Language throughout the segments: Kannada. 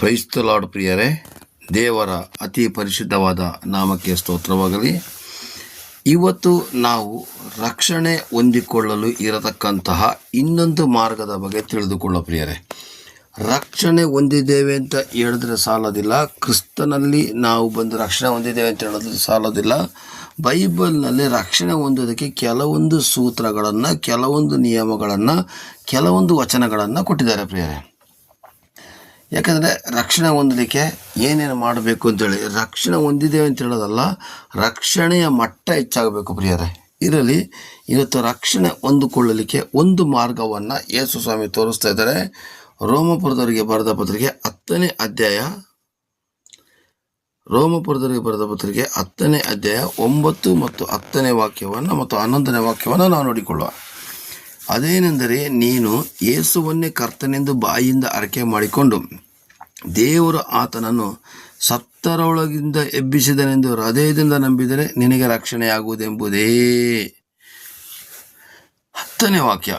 ಪ್ರೈಸ್ ದ ಲಾರ್ಡ್ ಪ್ರಿಯರೇ, ದೇವರ ಅತಿ ಪರಿಶುದ್ಧವಾದ ನಾಮಕ್ಕೆ ಸ್ತೋತ್ರವಾಗಲಿ. ಇವತ್ತು ನಾವು ರಕ್ಷಣೆ ಹೊಂದಿಕೊಳ್ಳಲು ಇರತಕ್ಕಂತಹ ಇನ್ನೊಂದು ಮಾರ್ಗದ ಬಗ್ಗೆ ತಿಳಿದುಕೊಳ್ಳ ಪ್ರಿಯರೇ. ರಕ್ಷಣೆ ಹೊಂದಿದ್ದೇವೆ ಅಂತ ಹೇಳಿದ್ರೆ ಸಾಲೋದಿಲ್ಲ, ಕ್ರಿಸ್ತನಲ್ಲಿ ನಾವು ಬಂದು ರಕ್ಷಣೆ ಹೊಂದಿದ್ದೇವೆ ಅಂತ ಹೇಳಿದ್ರೆ ಸಾಲೋದಿಲ್ಲ. ಬೈಬಲ್ನಲ್ಲಿ ರಕ್ಷಣೆ ಹೊಂದೋದಕ್ಕೆ ಕೆಲವೊಂದು ಸೂತ್ರಗಳನ್ನು, ಕೆಲವೊಂದು ನಿಯಮಗಳನ್ನು, ಕೆಲವೊಂದು ವಚನಗಳನ್ನು ಕೊಟ್ಟಿದ್ದಾರೆ ಪ್ರಿಯರೇ. ಯಾಕಂದರೆ ರಕ್ಷಣೆ ಹೊಂದಲಿಕ್ಕೆ ಏನೇನು ಮಾಡಬೇಕು ಅಂತೇಳಿ, ರಕ್ಷಣೆ ಹೊಂದಿದ್ದೇವೆ ಅಂತ ಹೇಳೋದಲ್ಲ, ರಕ್ಷಣೆಯ ಮಟ್ಟ ಹೆಚ್ಚಾಗಬೇಕು ಪ್ರಿಯರೇ. ಇದರಲ್ಲಿ ಇವತ್ತು ರಕ್ಷಣೆ ಹೊಂದಿಕೊಳ್ಳಲಿಕ್ಕೆ ಒಂದು ಮಾರ್ಗವನ್ನು ಯೇಸು ಸ್ವಾಮಿ ತೋರಿಸ್ತಾ ಇದ್ದಾರೆ. ರೋಮಪುರದವರಿಗೆ ಬರೆದ ಪತ್ರಿಕೆ 10ನೇ ಅಧ್ಯಾಯ, ರೋಮಪುರದವರಿಗೆ ಬರೆದ ಪತ್ರಿಕೆ 10ನೇ ಅಧ್ಯಾಯ 9 ಮತ್ತು 10ನೇ ವಾಕ್ಯವನ್ನು ಮತ್ತು 11ನೇ ವಾಕ್ಯವನ್ನು ನಾವು ನೋಡಿಕೊಳ್ಳುವ. ಅದೇನೆಂದರೆ, ನೀನು ಯೇಸುವನ್ನೇ ಕರ್ತನೆಂದು ಬಾಯಿಂದ ಅರಿಕೆ ಮಾಡಿಕೊಂಡು ದೇವರು ಆತನನ್ನು ಸತ್ತರೊಳಗಿಂದ ಎಬ್ಬಿಸಿದನೆಂದು ಹೃದಯದಿಂದ ನಂಬಿದರೆ ನಿನಗೆ ರಕ್ಷಣೆಯಾಗುವುದೆಂಬುದೇ. 10ನೇ ವಾಕ್ಯ,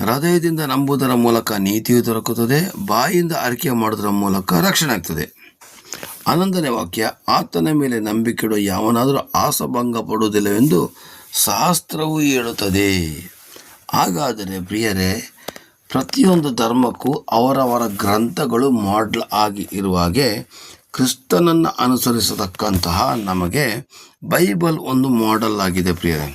ಹೃದಯದಿಂದ ನಂಬುವುದರ ಮೂಲಕ ನೀತಿಯು ದೊರಕುತ್ತದೆ, ಬಾಯಿಂದ ಅರಿಕೆ ಮಾಡುವುದರ ಮೂಲಕ ರಕ್ಷಣೆ ಆಗ್ತದೆ. 11ನೇ ವಾಕ್ಯ, ಆತನ ಮೇಲೆ ನಂಬಿಕೆಯಿಡುವ ಯಾವನಾದರೂ ಆಸಭಂಗ ಪಡುವುದಿಲ್ಲವೆಂದು ಶಾಸ್ತ್ರವು ಹೇಳುತ್ತದೆ. ಹಾಗಾದರೆ ಪ್ರಿಯರೇ, ಪ್ರತಿಯೊಂದು ಧರ್ಮಕ್ಕೂ ಅವರವರ ಗ್ರಂಥಗಳು ಮಾಡೆಲ್ ಆಗಿ ಇರುವ ಹಾಗೆ ಕ್ರಿಸ್ತನನ್ನು ಅನುಸರಿಸತಕ್ಕಂತಹ ನಮಗೆ ಬೈಬಲ್ ಒಂದು ಮಾಡೆಲ್ ಆಗಿದೆ ಪ್ರಿಯರೇ.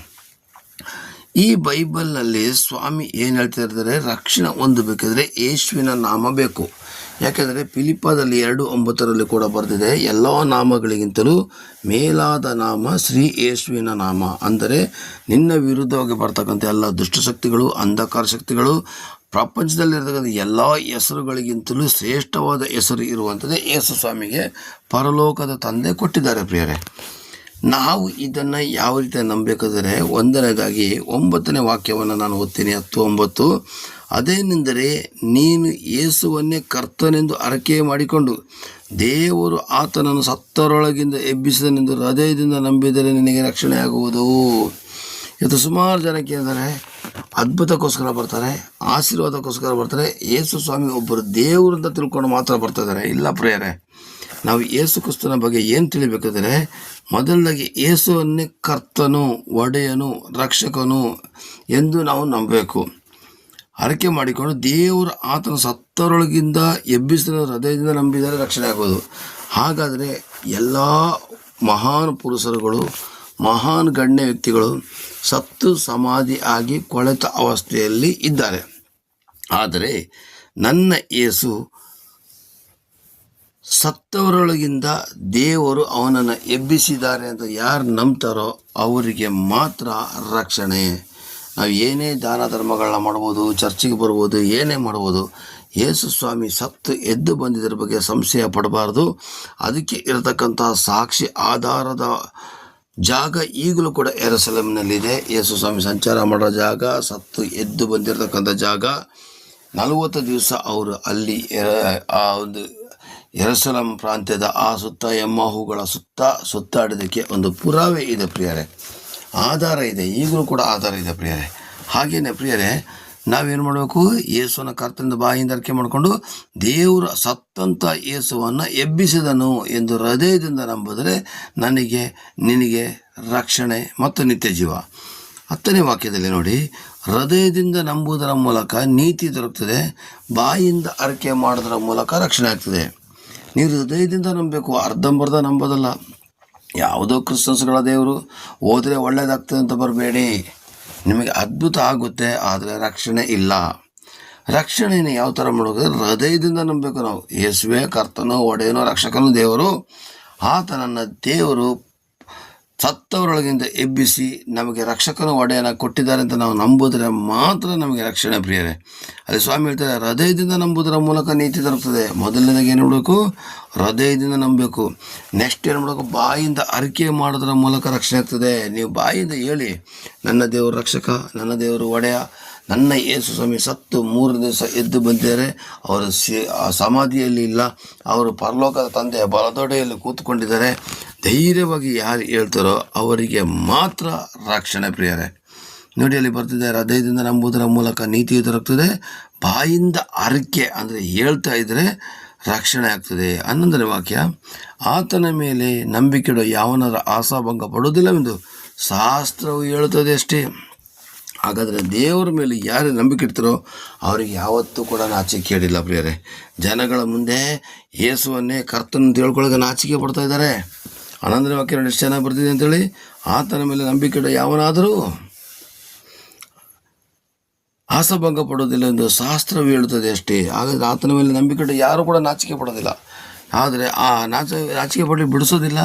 ಈ ಬೈಬಲ್ನಲ್ಲಿ ಸ್ವಾಮಿ ಏನು ಹೇಳ್ತಾ ಇದ್ದಾರೆ, ರಕ್ಷಣೆ ಹೊಂದಬೇಕಾದ್ರೆ ಯೇಸುವಿನ ನಾಮ ಬೇಕು. ಯಾಕೆಂದರೆ ಫಿಲಿಪ್ಪದಲ್ಲಿ 2:9 ಕೂಡ ಬರೆದಿದೆ, ಎಲ್ಲ ನಾಮಗಳಿಗಿಂತಲೂ ಮೇಲಾದ ನಾಮ ಶ್ರೀ ಯೇಸುವಿನ ನಾಮ. ಅಂದರೆ ನಿನ್ನ ವಿರುದ್ಧವಾಗಿ ಬರ್ತಕ್ಕಂಥ ಎಲ್ಲ ದುಷ್ಟಶಕ್ತಿಗಳು, ಅಂಧಕಾರ ಶಕ್ತಿಗಳು, ಪ್ರಪಂಚದಲ್ಲಿರ್ತಕ್ಕಂಥ ಎಲ್ಲ ಹೆಸರುಗಳಿಗಿಂತಲೂ ಶ್ರೇಷ್ಠವಾದ ಹೆಸರು ಇರುವಂಥದ್ದೇ ಯೇಸು ಸ್ವಾಮಿಗೆ ಪರಲೋಕದ ತಂದೆ ಕೊಟ್ಟಿದ್ದಾರೆ ಪ್ರಿಯರೇ. ನಾವು ಇದನ್ನು ಯಾವ ರೀತಿ ನಂಬಬೇಕಾದರೆ, ಒಂದನೇದಾಗಿ 9ನೇ ವಾಕ್ಯವನ್ನು ನಾನು ಓದ್ತೀನಿ, 10:9. ಅದೇನೆಂದರೆ, ನೀನು ಯೇಸುವನ್ನೇ ಕರ್ತನೆಂದು ಅರಿಕೆ ಮಾಡಿಕೊಂಡು ದೇವರು ಆತನನ್ನು ಸತ್ತರೊಳಗಿಂದ ಎಬ್ಬಿಸಿದನೆಂದು ಹೃದಯದಿಂದ ನಂಬಿದರೆ ನಿನಗೆ ರಕ್ಷಣೆ ಆಗುವುದು. ಇವತ್ತು ಸುಮಾರು ಜನಕ್ಕೆ ಅಂದರೆ ಅದ್ಭುತಕ್ಕೋಸ್ಕರ ಬರ್ತಾರೆ, ಆಶೀರ್ವಾದಕ್ಕೋಸ್ಕರ ಬರ್ತಾರೆ. ಯೇಸು ಸ್ವಾಮಿ ಒಬ್ಬರು ದೇವರು ಅಂತ ತಿಳ್ಕೊಂಡು ಮಾತ್ರ ಬರ್ತಾ ಇದ್ದಾರೆ. ಇಲ್ಲ ಪ್ರಿಯರೇ, ನಾವು ಯೇಸು ಕ್ರಿಸ್ತನ ಬಗ್ಗೆ ಏನು ತಿಳಿಬೇಕಾದರೆ, ಮೊದಲದಾಗಿ ಯೇಸುವನ್ನೇ ಕರ್ತನು, ಒಡೆಯನು, ರಕ್ಷಕನು ಎಂದು ನಾವು ನಂಬಬೇಕು. ಅರಿಕೆ ಮಾಡಿಕೊಂಡು ದೇವರು ಆತನ ಸತ್ತರೊಳಗಿಂದ ಎಬ್ಬಿಸಿದ ಹೃದಯದಿಂದ ನಂಬಿದರೆ ರಕ್ಷಣೆ ಆಗೋದು. ಹಾಗಾದರೆ ಎಲ್ಲ ಮಹಾನ್ ಪುರುಷರುಗಳು, ಮಹಾನ್ ಗಣ್ಯ ವ್ಯಕ್ತಿಗಳು ಸತ್ತು ಸಮಾಧಿ ಆಗಿ ಕೊಳೆತ ಅವಸ್ಥೆಯಲ್ಲಿ ಇದ್ದಾರೆ. ಆದರೆ ನನ್ನ ಯೇಸು ಸತ್ತವರೊಳಗಿಂದ ದೇವರು ಅವನನ್ನು ಎಬ್ಬಿಸಿದ್ದಾರೆ ಅಂತ ಯಾರು ನಂಬ್ತಾರೋ ಅವರಿಗೆ ಮಾತ್ರ ರಕ್ಷಣೆ. ನಾವು ಏನೇ ದಾನ ಧರ್ಮಗಳನ್ನ ಮಾಡ್ಬೋದು, ಚರ್ಚಿಗೆ ಬರ್ಬೋದು, ಏನೇ ಮಾಡ್ಬೋದು, ಯೇಸು ಸ್ವಾಮಿ ಸತ್ತು ಎದ್ದು ಬಂದಿದ್ದರ ಬಗ್ಗೆ ಸಂಶಯ ಪಡಬಾರ್ದು. ಅದಕ್ಕೆ ಇರತಕ್ಕಂತಹ ಸಾಕ್ಷಿ ಆಧಾರದ ಜಾಗ ಈಗಲೂ ಕೂಡ ಯೆರೂಸಲೇಮಿನಲ್ಲಿದೆ. ಯೇಸು ಸ್ವಾಮಿ ಸಂಚಾರ ಮಾಡೋ ಜಾಗ, ಸತ್ತು ಎದ್ದು ಬಂದಿರತಕ್ಕಂಥ ಜಾಗ. 40 ದಿವಸ ಅವರು ಅಲ್ಲಿ ಆ ಒಂದು ಯೆರೂಸಲೇಮ್ ಪ್ರಾಂತ್ಯದ ಆ ಸುತ್ತ ಎಮ್ಮಹುಗಳ ಸುತ್ತಾಡಿದಕ್ಕೆ ಒಂದು ಪುರಾವೆ ಇದೆ ಪ್ರಿಯರೇ, ಆಧಾರ ಇದೆ, ಈಗಲೂ ಕೂಡ ಆಧಾರ ಇದೆ ಪ್ರಿಯರೇ. ಹಾಗೆಯೇ ಪ್ರಿಯರೇ, ನಾವೇನು ಮಾಡಬೇಕು, ಯೇಸುವನ್ನು ಕರ್ತನಿಂದ ಬಾಯಿಂದ ಅರಿಕೆ ಮಾಡಿಕೊಂಡು ದೇವರ ಸತ್ತಂಥ ಯೇಸುವನ್ನು ಎಬ್ಬಿಸಿದನು ಎಂದು ಹೃದಯದಿಂದ ನಂಬಿದರೆ ನನಗೆ ನಿನಗೆ ರಕ್ಷಣೆ ಮತ್ತು ನಿತ್ಯ ಜೀವ. 10ನೇ ವಾಕ್ಯದಲ್ಲಿ ನೋಡಿ, ಹೃದಯದಿಂದ ನಂಬುವುದರ ಮೂಲಕ ನೀತಿ ದೊರಕುತ್ತದೆ, ಬಾಯಿಂದ ಅರಿಕೆ ಮಾಡೋದರ ಮೂಲಕ ರಕ್ಷಣೆ ಆಗ್ತದೆ. ನೀವು ಹೃದಯದಿಂದ ನಂಬಬೇಕು, ಅರ್ಧಂಬರ್ಧ ನಂಬೋದಲ್ಲ. ಯಾವುದೋ ಕ್ರಿಸ್ತನ್ಸ್ಗಳ ದೇವರು ಹೋದರೆ ಒಳ್ಳೆಯದಾಗ್ತದೆ ಅಂತ ಬರಬೇಡಿ. ನಿಮಗೆ ಅದ್ಭುತ ಆಗುತ್ತೆ, ಆದರೆ ರಕ್ಷಣೆ ಇಲ್ಲ. ರಕ್ಷಣೆಯನ್ನು ಯಾವ ಥರ ಮಾಡೋದು, ಹೃದಯದಿಂದ ನಂಬಬೇಕು. ನಾವು ಯೇಸುವೇ ಕರ್ತನೋ, ಒಡೆಯನೋ, ರಕ್ಷಕನೋ ದೇವರು, ಆತನನ್ನು ದೇವರು ಸತ್ತವರೊಳಗಿಂದ ಎಬ್ಬಿಸಿ ನಮಗೆ ರಕ್ಷಕನ ಒಡೆಯನ ಕೊಟ್ಟಿದ್ದಾರೆ ಅಂತ ನಾವು ನಂಬುದರೆ ಮಾತ್ರ ನಮಗೆ ರಕ್ಷಣೆ ಪ್ರಿಯರೇ. ಅಲ್ಲಿ ಸ್ವಾಮಿ ಹೇಳ್ತಾರೆ, ಹೃದಯದಿಂದ ನಂಬುವುದರ ಮೂಲಕ ನೀತಿ ದೊರಕುತ್ತದೆ. ಮೊದಲನೇದಾಗಿ ಏನು ಮಾಡಬೇಕು, ಹೃದಯದಿಂದ ನಂಬಬೇಕು. ನೆಕ್ಸ್ಟ್ ಏನು ಮಾಡಬೇಕು, ಬಾಯಿಂದ ಅರಿಕೆ ಮಾಡೋದರ ಮೂಲಕ ರಕ್ಷಣೆ ಆಗ್ತದೆ. ನೀವು ಬಾಯಿಂದ ಹೇಳಿ, ನನ್ನ ದೇವರು ರಕ್ಷಕ, ನನ್ನ ದೇವರು ಒಡೆಯ, ನನ್ನ ಯೇಸು ಸ್ವಾಮಿ ಸತ್ತು 3 ದಿವಸ ಎದ್ದು ಬಂದಿದ್ದಾರೆ, ಅವರು ಸಮಾಧಿಯಲ್ಲಿ ಇಲ್ಲ, ಅವರು ಪರಲೋಕದ ತಂದೆಯ ಬಲದೊಡೆಯಲ್ಲಿ ಕೂತ್ಕೊಂಡಿದ್ದಾರೆ. ಧೈರ್ಯವಾಗಿ ಯಾರು ಹೇಳ್ತಾರೋ ಅವರಿಗೆ ಮಾತ್ರ ರಕ್ಷಣೆ ಪ್ರಿಯರೇ. ನೋಡಿ, ಅಲ್ಲಿ ಬರ್ತಿದೆ, ಹೃದಯದಿಂದ ನಂಬುವುದರ ಮೂಲಕ ನೀತಿಯು ದೊರಕುತ್ತದೆ, ಬಾಯಿಂದ ಅರಿಕೆ ಅಂದರೆ ಹೇಳ್ತಾ ಇದ್ದರೆ ರಕ್ಷಣೆ ಆಗ್ತದೆ. 11ನೇ ವಾಕ್ಯ, ಆತನ ಮೇಲೆ ನಂಬಿಕೆಯಿಡುವ ಯಾವನರ ಆಶಾಭಂಗ ಪಡುವುದಿಲ್ಲವೆಂದು ಶಾಸ್ತ್ರವು ಹೇಳುತ್ತದೆ ಅಷ್ಟೇ. ಹಾಗಾದರೆ ದೇವರ ಮೇಲೆ ಯಾರು ನಂಬಿಕೆ ಇಡ್ತಾರೋ ಅವರಿಗೆ ಯಾವತ್ತೂ ಕೂಡ ನಾಚಿಕೆ ಕೇಳಿಲ್ಲ ಪ್ರಿಯರೇ. ಜನಗಳ ಮುಂದೆ ಯೇಸುವನ್ನೇ ಕರ್ತನ ಅಂತ ಹೇಳ್ಕೊಳ್ಳೋಕೆ ನಾಚಿಕೆ ಪಡ್ತಾ ಇದ್ದಾರೆ. 11ನೇ ವಾಕ್ಯ ಎಷ್ಟು ಚೆನ್ನಾಗಿ ಬರ್ತಿದೆ ಅಂತೇಳಿ, ಆತನ ಮೇಲೆ ನಂಬಿಕೆ ಇಡೋ ಯಾವನಾದರೂ ಆಶಾಭಂಗ ಪಡೋದಿಲ್ಲ ಎಂದು ಶಾಸ್ತ್ರವು ಹೇಳುತ್ತದೆ ಅಷ್ಟೇ. ಹಾಗಾದರೆ ಆತನ ಮೇಲೆ ನಂಬಿಕೆ ಇಟ್ಟು ಯಾರೂ ಕೂಡ ನಾಚಿಕೆ ಪಡೋದಿಲ್ಲ. ಆದರೆ ಆ ನಾಚಿಕೆ ಪಡಲಿಕ್ಕೆ ಬಿಡಿಸೋದಿಲ್ಲ,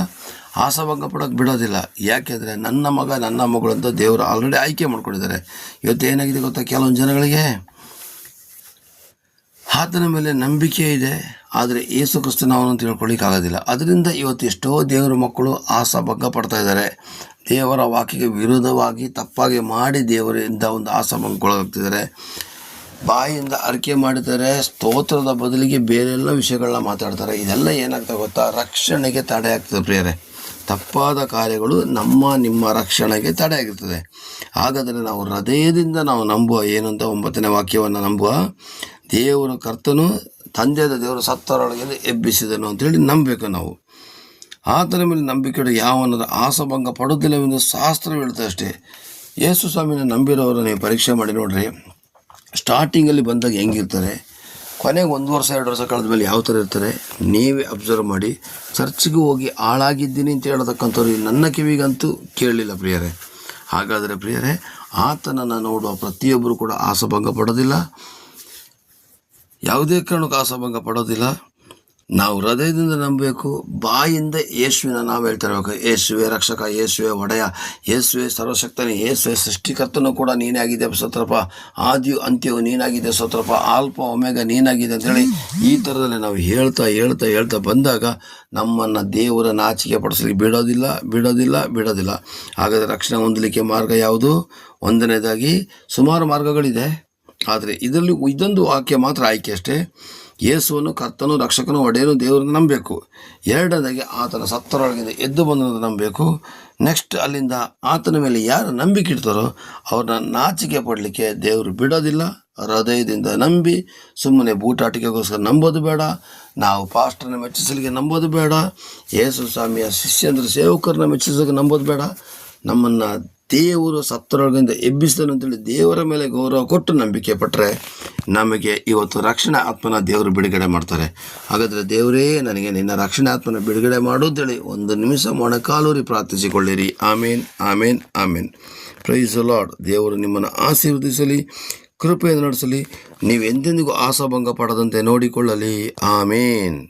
ಆಶಾಭಂಗ ಪಡೋಕ್ಕೆ ಬಿಡೋದಿಲ್ಲ. ಯಾಕೆಂದರೆ ನನ್ನ ಮಗ ನನ್ನ ಮಗಳು ಅಂತ ದೇವರು ಆಲ್ರೆಡಿ ಆಯ್ಕೆ ಮಾಡ್ಕೊಂಡಿದ್ದಾರೆ. ಇವತ್ತು ಏನಾಗಿದೆ ಗೊತ್ತಾ, ಕೆಲವೊಂದು ಜನಗಳಿಗೆ ಆತನ ಮೇಲೆ ನಂಬಿಕೆ ಇದೆ, ಆದರೆ ಯೇಸು ಕ್ರಿಸ್ತನ ಅವನು ಅಂತ ತಿಳ್ಕೊಳ್ಳಿಕ್ಕಾಗೋದಿಲ್ಲ. ಅದರಿಂದ ಇವತ್ತು ಎಷ್ಟೋ ದೇವರ ಮಕ್ಕಳು ಆಶಾಭಂಗ ಪಡ್ತಾ ಇದ್ದಾರೆ. ದೇವರ ವಾಕ್ಯಕ್ಕೆ ವಿರೋಧವಾಗಿ ತಪ್ಪಾಗಿ ಮಾಡಿ ದೇವರಿಂದ ಒಂದು ಆಶಾಭಂಗಕ್ಕೊಳಗಾಗ್ತಿದ್ದಾರೆ. ಬಾಯಿಯಿಂದ ಅರಿಕೆ ಮಾಡಿದ್ದಾರೆ, ಸ್ತೋತ್ರದ ಬದಲಿಗೆ ಬೇರೆಲ್ಲ ವಿಷಯಗಳನ್ನ ಮಾತಾಡ್ತಾರೆ. ಇದೆಲ್ಲ ಏನಾಗ್ತದೆ ಗೊತ್ತಾ, ರಕ್ಷಣೆಗೆ ತಡೆ ಆಗ್ತದೆ ಪ್ರಿಯರೇ. ತಪ್ಪಾದ ಕಾರ್ಯಗಳು ನಿಮ್ಮ ರಕ್ಷಣೆಗೆ ತಡೆ ಆಗಿರ್ತದೆ. ಹಾಗಾದರೆ ನಾವು ಹೃದಯದಿಂದ ನಾವು ನಂಬುವ ಏನು ಅಂತ 9ನೇ ವಾಕ್ಯವನ್ನು ನಂಬುವ, ದೇವರ ಕರ್ತನು ತಂದೆಯಾದ ದೇವರು ಸತ್ತವರೊಳಗೆ ಎಬ್ಬಿಸಿದನು ಅಂತೇಳಿ ನಂಬಬೇಕು ನಾವು. ಆತನ ಮೇಲೆ ನಂಬಿಕೆ ಯಾವನಾದರೂ ಆಶಾಭಂಗ ಪಡೋದಿಲ್ಲವೆಂದು ಶಾಸ್ತ್ರ ಹೇಳ್ತದೆ ಅಷ್ಟೇ. ಯೇಸು ಸ್ವಾಮಿನ ನಂಬಿರೋರು ನೀವು ಪರೀಕ್ಷೆ ಮಾಡಿ ನೋಡ್ರಿ. ಸ್ಟಾರ್ಟಿಂಗಲ್ಲಿ ಬಂದಾಗ ಹೆಂಗಿರ್ತಾರೆ, ಕೊನೆಗೆ 1 ವರ್ಷ 2 ವರ್ಷ ಕಳೆದ ಮೇಲೆ ಯಾವ ಥರ ಇರ್ತಾರೆ ನೀವೇ ಅಬ್ಸರ್ವ್ ಮಾಡಿ. ಚರ್ಚ್ಗೆ ಹೋಗಿ ಹಾಳಾಗಿದ್ದೀನಿ ಅಂತ ಹೇಳತಕ್ಕಂಥವ್ರು ನನ್ನ ಕಿವಿಗಂತೂ ಕೇಳಲಿಲ್ಲ ಪ್ರಿಯರೇ. ಹಾಗಾದರೆ ಪ್ರಿಯರೇ, ಆತನನ್ನು ನೋಡುವ ಪ್ರತಿಯೊಬ್ಬರು ಕೂಡ ಆಶಾಭಂಗ ಪಡೋದಿಲ್ಲ, ಯಾವುದೇ ಕಾರಣಕ್ಕೂ ಆಶಾಭಂಗ ಪಡೋದಿಲ್ಲ. ನಾವು ಹೃದಯದಿಂದ ನಂಬಬೇಕು, ಬಾಯಿಂದ ಯೇಸುವಿನ ನಾವು ಹೇಳ್ತಾ ಇರಬೇಕು. ಯೇಸುವೆ ರಕ್ಷಕ, ಯೇಸುವೆ ಒಡೆಯ, ಯೇಸುವೆ ಸರ್ವಶಕ್ತನೇ, ಯೇಸುವೆ ಸೃಷ್ಟಿಕರ್ತನೂ ಕೂಡ ನೀನೇ ಆಗಿದೆ ಸ್ತೋತ್ರಪ್ಪ, ಆದಿಯು ಅಂತ್ಯವು ನೀನಾಗಿದೆ ಸ್ತೋತ್ರಪ್ಪ, ಆಲ್ಫ ಒಮೆಗಾ ನೀನಾಗಿದೆ ಅಂತೇಳಿ ಈ ಥರದಲ್ಲಿ ನಾವು ಹೇಳ್ತಾ ಬಂದಾಗ ನಮ್ಮನ್ನು ದೇವರ ನಾಚಿಕೆ ಪಡಿಸಲಿಕ್ಕೆ ಬಿಡೋದಿಲ್ಲ. ಹಾಗಾದರೆ ರಕ್ಷಣೆ ಹೊಂದಲಿಕ್ಕೆ ಮಾರ್ಗ ಯಾವುದು? 1ನೇದಾಗಿ ಸುಮಾರು ಮಾರ್ಗಗಳಿದೆ, ಆದರೆ ಇದೊಂದು ವಾಕ್ಯ ಮಾತ್ರ ಆಯ್ಕೆ ಅಷ್ಟೇ. ಯೇಸುವನ್ನು ಕರ್ತನು ರಕ್ಷಕನು ಒಡೆಯನು ದೇವರನ್ನು ನಂಬಬೇಕು. 2ನೇದಾಗಿ ಆತನ ಸತ್ತರೊಳಗಿಂದ ಎದ್ದು ಬಂದನ್ನು ನಂಬಬೇಕು. ನೆಕ್ಸ್ಟ್ ಅಲ್ಲಿಂದ ಆತನ ಮೇಲೆ ಯಾರು ನಂಬಿಕೆ ಇಡ್ತಾರೋ ಅವ್ರನ್ನ ನಾಚಿಕೆ ಪಡಲಿಕ್ಕೆ ದೇವರು ಬಿಡೋದಿಲ್ಲ. ಹೃದಯದಿಂದ ನಂಬಿ, ಸುಮ್ಮನೆ ಬೂಟಾಟಿಕೆಗೋಸ್ಕರ ನಂಬೋದು ಬೇಡ, ನಾವು ಪಾಸ್ಟರ್ನ ಮೆಚ್ಚಿಸಲಿಕ್ಕೆ ನಂಬೋದು ಬೇಡ, ಯೇಸು ಸ್ವಾಮಿಯ ಶಿಷ್ಯಂದ್ರ ಸೇವಕರನ್ನ ಮೆಚ್ಚಿಸೋಕೆ ನಂಬೋದು ಬೇಡ. ನಮ್ಮನ್ನು ದೇವರು ಸತ್ತರೊಳಗಿಂದ ಎಬ್ಬಿಸಿದನು ಅಂತೇಳಿ ದೇವರ ಮೇಲೆ ಗೌರವ ಕೊಟ್ಟು ನಂಬಿಕೆ ಪಟ್ಟರೆ ನಮಗೆ ಇವತ್ತು ರಕ್ಷಣೆ ಆತ್ಮನ ದೇವರು ಬಿಡುಗಡೆ ಮಾಡ್ತಾರೆ. ಹಾಗಾದರೆ ದೇವರೇ ನನಗೆ ನಿನ್ನ ರಕ್ಷಣೆ ಆತ್ಮನ ಬಿಡುಗಡೆ ಮಾಡೋದೇಳಿ 1 ನಿಮಿಷ ಮೊಣಕಾಲೂರಿ ಪ್ರಾರ್ಥಿಸಿಕೊಳ್ಳಿರಿ. Amen, amen, amen. Praise the Lord. ದೇವರು ನಿಮ್ಮನ್ನು ಆಶೀರ್ವದಿಸಲಿ, ಕೃಪೆಯನ್ನು ನಡೆಸಲಿ, ನೀವು ಎಂದೆಂದಿಗೂ ಆಶಾಭಂಗ ಪಡದಂತೆ ನೋಡಿಕೊಳ್ಳಲಿ. ಆಮೇನ್.